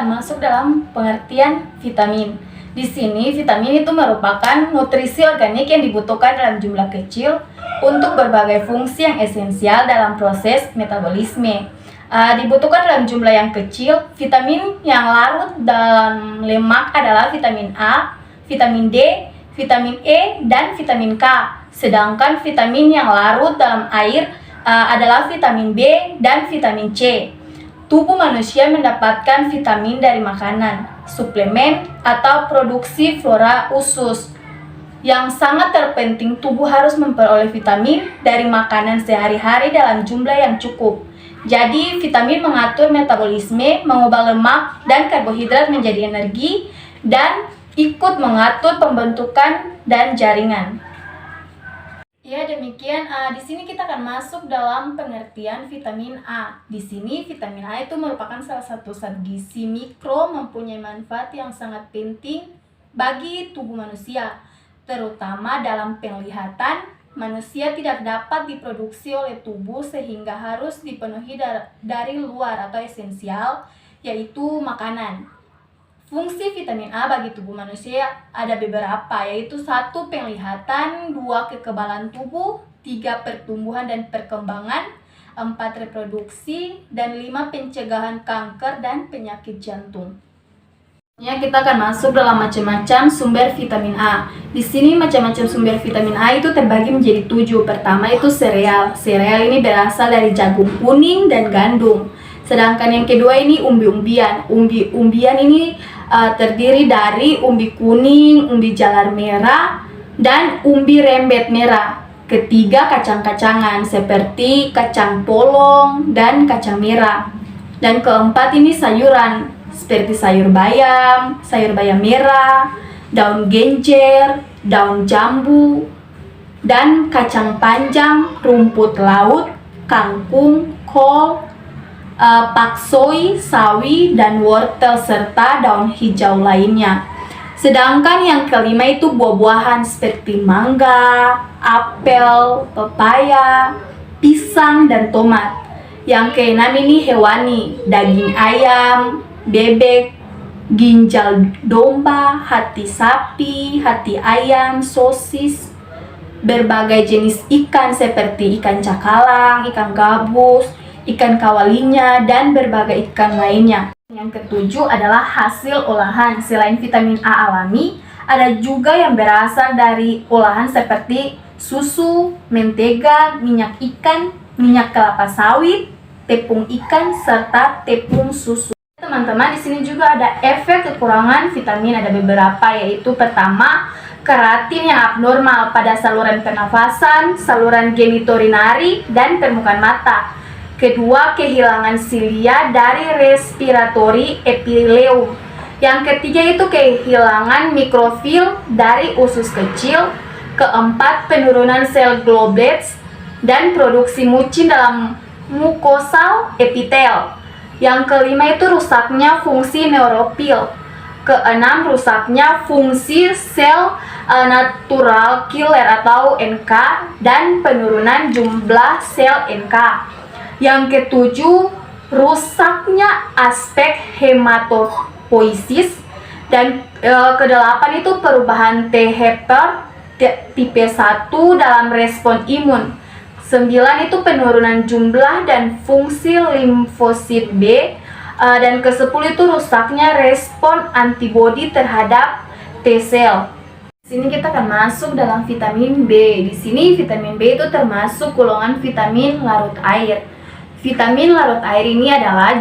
akan masuk dalam pengertian vitamin. Di sini vitamin itu merupakan nutrisi organik yang dibutuhkan dalam jumlah kecil untuk berbagai fungsi yang esensial dalam proses metabolisme. Dibutuhkan dalam jumlah yang kecil. Vitamin yang larut dalam lemak adalah vitamin A, vitamin D, vitamin E, dan vitamin K. Sedangkan vitamin yang larut dalam air adalah vitamin B dan vitamin C. Tubuh manusia mendapatkan vitamin dari makanan, suplemen, atau produksi flora usus. Yang sangat terpenting, tubuh harus memperoleh vitamin dari makanan sehari-hari dalam jumlah yang cukup. Jadi, vitamin mengatur metabolisme, mengubah lemak dan karbohidrat menjadi energi, dan ikut mengatur pembentukan dan jaringan. Ya, demikian. Di sini kita akan masuk dalam pengertian vitamin A. Di sini vitamin A itu merupakan salah satu zat gizi mikro mempunyai manfaat yang sangat penting bagi tubuh manusia, terutama dalam penglihatan. Manusia tidak dapat diproduksi oleh tubuh sehingga harus dipenuhi dari luar atau esensial, yaitu makanan. Fungsi vitamin A bagi tubuh manusia ada beberapa, yaitu 1. Penglihatan, 2. Kekebalan tubuh, 3. Pertumbuhan dan perkembangan, 4. Reproduksi, dan 5. Pencegahan kanker dan penyakit jantung. Ya, kita akan masuk dalam macam-macam sumber vitamin A. Di sini macam-macam sumber vitamin A itu terbagi menjadi 7. Pertama itu sereal. Sereal ini berasal dari jagung kuning dan gandum. Sedangkan yang kedua ini umbi-umbian. Umbi-umbian ini terdiri dari umbi kuning, umbi jalar merah, dan umbi rembet merah. Ketiga, kacang-kacangan seperti kacang polong dan kacang merah. Dan keempat ini sayuran seperti sayur bayam merah, daun genjer, daun jambu, dan kacang panjang, rumput laut, kangkung, kol, paksoi, sawi, dan wortel, serta daun hijau lainnya. Sedangkan yang kelima itu buah-buahan seperti mangga, apel, pepaya, pisang, dan tomat. Yang keenam ini hewani, daging ayam, bebek, ginjal domba, hati sapi, hati ayam, sosis, berbagai jenis ikan seperti ikan cakalang, ikan gabus, ikan kawalinya, dan berbagai ikan lainnya. Yang ketujuh adalah hasil olahan. Selain vitamin A alami, ada juga yang berasal dari olahan seperti susu, mentega, minyak ikan, minyak kelapa sawit, tepung ikan, serta tepung susu. Teman-teman, di sini juga ada efek kekurangan vitamin, ada beberapa, yaitu pertama, keratin yang abnormal pada saluran pernafasan, saluran genitourinary, dan permukaan mata. Kedua, kehilangan silia dari respiratory epithelium. Yang ketiga itu kehilangan mikrofil dari usus kecil. Keempat, penurunan sel globlets dan produksi mucin dalam mukosal epitel. Yang kelima itu rusaknya fungsi neurofil. Keenam, rusaknya fungsi sel natural killer atau NK dan penurunan jumlah sel NK. Yang ketujuh, rusaknya aspek hematopoiesis. Dan kedelapan itu perubahan T helper tipe 1 dalam respon imun. 9 itu penurunan jumlah dan fungsi limfosit B. Dan ke-10 itu rusaknya respon antibodi terhadap T-sel. Di sini kita akan masuk dalam vitamin B. Di sini vitamin B itu termasuk golongan vitamin larut air. Vitamin larut air ini adalah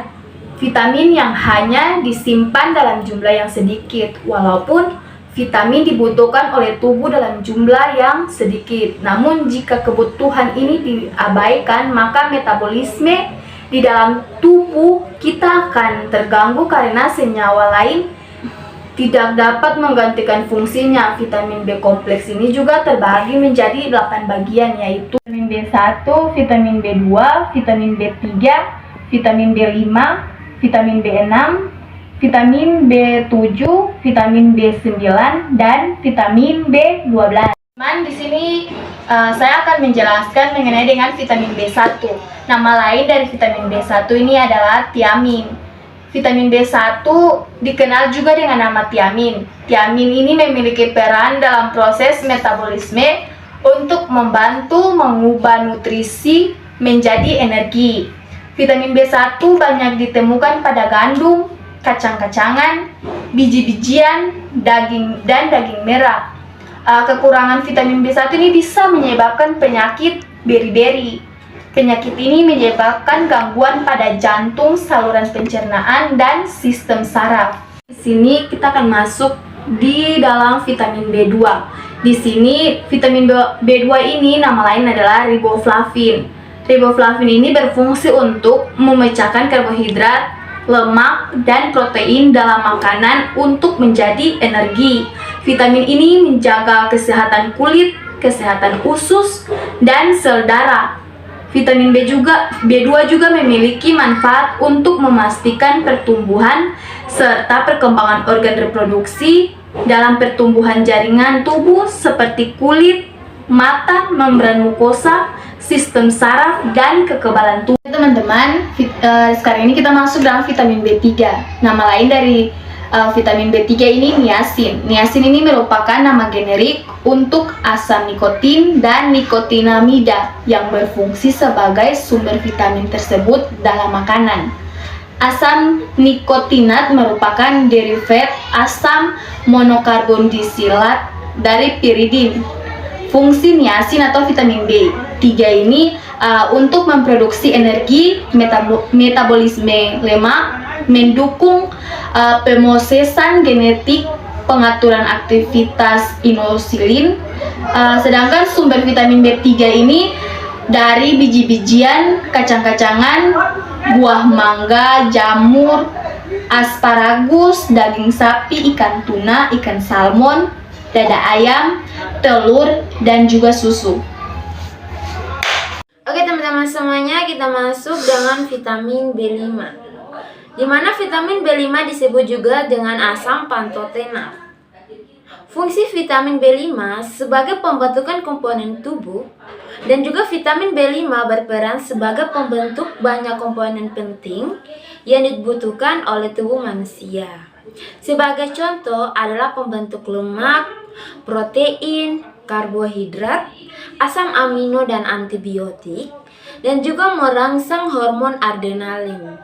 vitamin yang hanya disimpan dalam jumlah yang sedikit, walaupun vitamin dibutuhkan oleh tubuh dalam jumlah yang sedikit. Namun jika kebutuhan ini diabaikan, maka metabolisme di dalam tubuh kita akan terganggu karena senyawa lain tidak dapat menggantikan fungsinya. Vitamin B kompleks ini juga terbagi menjadi 8 bagian, yaitu vitamin B1, vitamin B2, vitamin B3, vitamin B5, vitamin B6, vitamin B7, vitamin B9, dan vitamin B12. Teman, di sini saya akan menjelaskan mengenai dengan vitamin B1. Nama lain dari vitamin B1 ini adalah tiamin. vitamin B1 dikenal juga dengan nama tiamin. Tiamin ini memiliki peran dalam proses metabolisme untuk membantu mengubah nutrisi menjadi energi. Vitamin B1 banyak ditemukan pada gandum, kacang-kacangan, biji-bijian, daging, dan daging merah. Kekurangan vitamin B1 ini bisa menyebabkan penyakit beri-beri. Penyakit ini menyebabkan gangguan pada jantung, saluran pencernaan, dan sistem saraf. Di sini kita akan masuk di dalam vitamin B2. Di sini vitamin B2 ini nama lain adalah riboflavin. Riboflavin ini berfungsi untuk memecahkan karbohidrat, lemak, dan protein dalam makanan untuk menjadi energi. Vitamin ini menjaga kesehatan kulit, kesehatan usus, dan sel darah. Vitamin B2 juga memiliki manfaat untuk memastikan pertumbuhan serta perkembangan organ reproduksi dalam pertumbuhan jaringan tubuh seperti kulit, mata, membran mukosa, sistem saraf, dan kekebalan tubuh. Teman-teman, sekarang ini kita masuk dalam vitamin B3. Nama lain dari vitamin B3 ini niacin. Niacin ini merupakan nama generik untuk asam nikotin dan nikotinamida yang berfungsi sebagai sumber vitamin tersebut dalam makanan. Asam nikotinat merupakan derivat asam monokarbondisilat dari piridin. Fungsi niacin atau vitamin B3 ini untuk memproduksi energi, metabolisme lemak, mendukung pemosesan genetik, pengaturan aktivitas inosilin. Sedangkan sumber vitamin B3 ini dari biji-bijian, kacang-kacangan, buah mangga, jamur, asparagus, daging sapi, ikan tuna, ikan salmon, dada ayam, telur, dan juga susu. Oke teman-teman semuanya, kita masuk dengan vitamin B5, di mana vitamin B5 disebut juga dengan asam pantotenat. Fungsi vitamin B5 sebagai pembentukan komponen tubuh, dan juga vitamin B5 berperan sebagai pembentuk banyak komponen penting yang dibutuhkan oleh tubuh manusia. Sebagai contoh adalah pembentuk lemak, protein, karbohidrat, asam amino dan antibiotik, dan juga merangsang hormon adrenalin.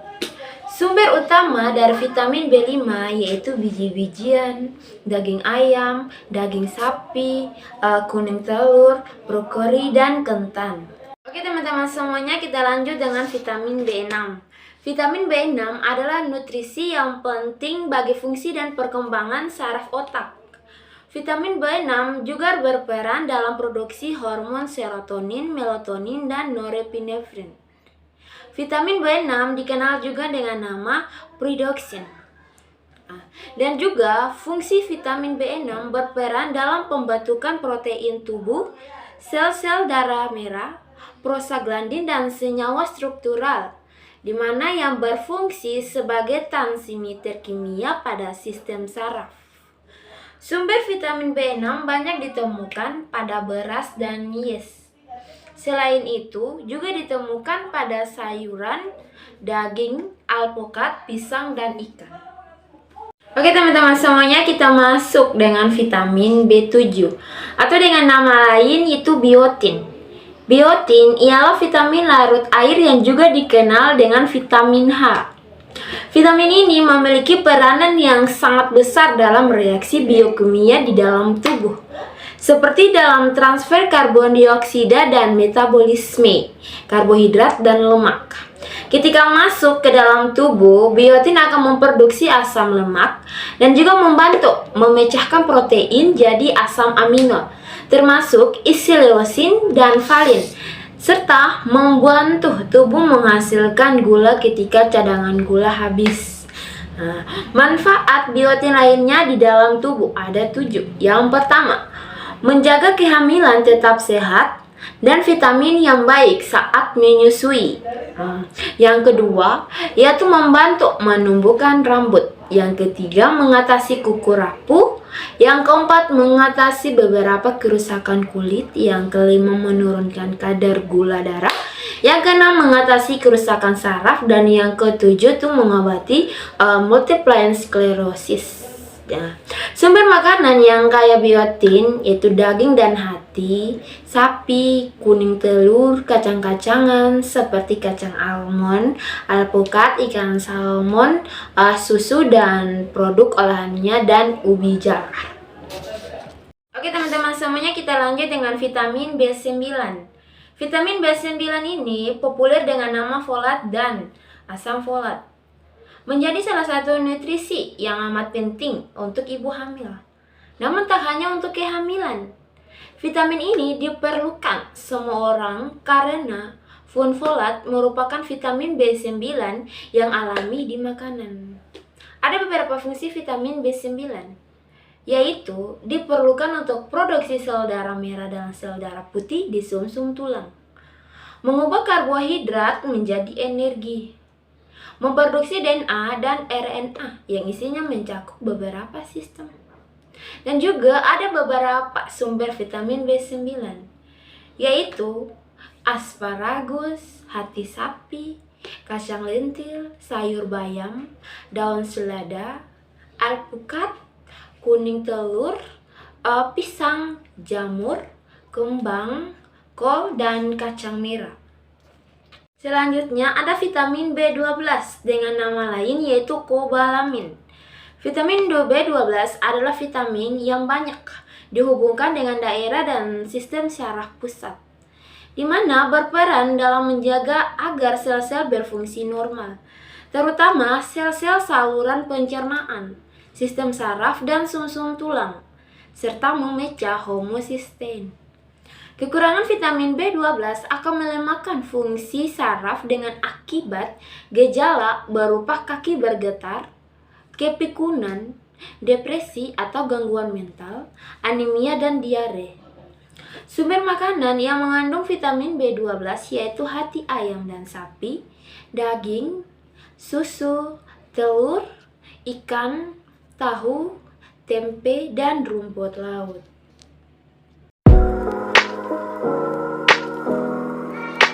Sumber utama dari vitamin B5 yaitu biji-bijian, daging ayam, daging sapi, kuning telur, brokoli, dan kentan. Oke teman-teman semuanya, kita lanjut dengan vitamin B6. Vitamin B6 adalah nutrisi yang penting bagi fungsi dan perkembangan saraf otak. Vitamin B6 juga berperan dalam produksi hormon serotonin, melatonin, dan norepinefrin. Vitamin B6 dikenal juga dengan nama pyridoxine. Dan juga fungsi vitamin B6 berperan dalam pembentukan protein tubuh, sel-sel darah merah, prostaglandin, dan senyawa struktural, di mana yang berfungsi sebagai transmitter kimia pada sistem saraf. Sumber vitamin B6 banyak ditemukan pada beras dan yes. Selain itu, juga ditemukan pada sayuran, daging, alpukat, pisang, dan ikan. Oke teman-teman semuanya, kita masuk dengan vitamin B7 atau dengan nama lain yaitu biotin. Biotin ialah vitamin larut air yang juga dikenal dengan vitamin H. Vitamin ini memiliki peranan yang sangat besar dalam reaksi biokimia di dalam tubuh, seperti dalam transfer karbon dioksida dan metabolisme karbohidrat dan lemak. Ketika masuk ke dalam tubuh, biotin akan memproduksi asam lemak dan juga membantu memecahkan protein jadi asam amino, termasuk isoleusin dan valin, serta membantu tubuh menghasilkan gula ketika cadangan gula habis. Manfaat biotin lainnya di dalam tubuh ada 7. Yang pertama, menjaga kehamilan tetap sehat dan vitamin yang baik saat menyusui. Yang kedua, yaitu membantu menumbuhkan rambut. Yang ketiga, mengatasi kuku rapuh. Yang keempat, mengatasi beberapa kerusakan kulit. Yang kelima, menurunkan kadar gula darah. Yang keenam, mengatasi kerusakan saraf. Dan yang ketujuh tuh mengobati multiple sclerosis. Nah, sumber makanan yang kaya biotin yaitu daging dan hati, sapi, kuning telur, kacang-kacangan seperti kacang almond, alpukat, ikan salmon, susu dan produk olahannya, dan ubi jalar. Oke teman-teman semuanya, kita lanjut dengan vitamin B9. Vitamin B9 ini populer dengan nama folat dan asam folat. Menjadi salah satu nutrisi yang amat penting untuk ibu hamil. Namun tak hanya untuk kehamilan. Vitamin ini diperlukan semua orang karena folat merupakan vitamin B9 yang alami di makanan. Ada beberapa fungsi vitamin B9, yaitu diperlukan untuk produksi sel darah merah dan sel darah putih di sumsum tulang, mengubah karbohidrat menjadi energi, memproduksi DNA dan RNA yang isinya mencakup beberapa sistem. Dan juga ada beberapa sumber vitamin B9, yaitu asparagus, hati sapi, kacang lentil, sayur bayam, daun selada, alpukat, kuning telur, pisang, jamur, kembang, kol, dan kacang merah. Selanjutnya ada vitamin B12 dengan nama lain yaitu kobalamin. Vitamin B12 adalah vitamin yang banyak dihubungkan dengan daerah dan sistem syaraf pusat, di mana berperan dalam menjaga agar sel-sel berfungsi normal, terutama sel-sel saluran pencernaan, sistem saraf, dan sumsum tulang, serta memecah homosistein. Kekurangan vitamin B12 akan melemahkan fungsi saraf dengan akibat gejala berupa kaki bergetar, kepikunan, depresi atau gangguan mental, anemia, dan diare. Sumber makanan yang mengandung vitamin B12 yaitu hati ayam dan sapi, daging, susu, telur, ikan, tahu, tempe, dan rumput laut.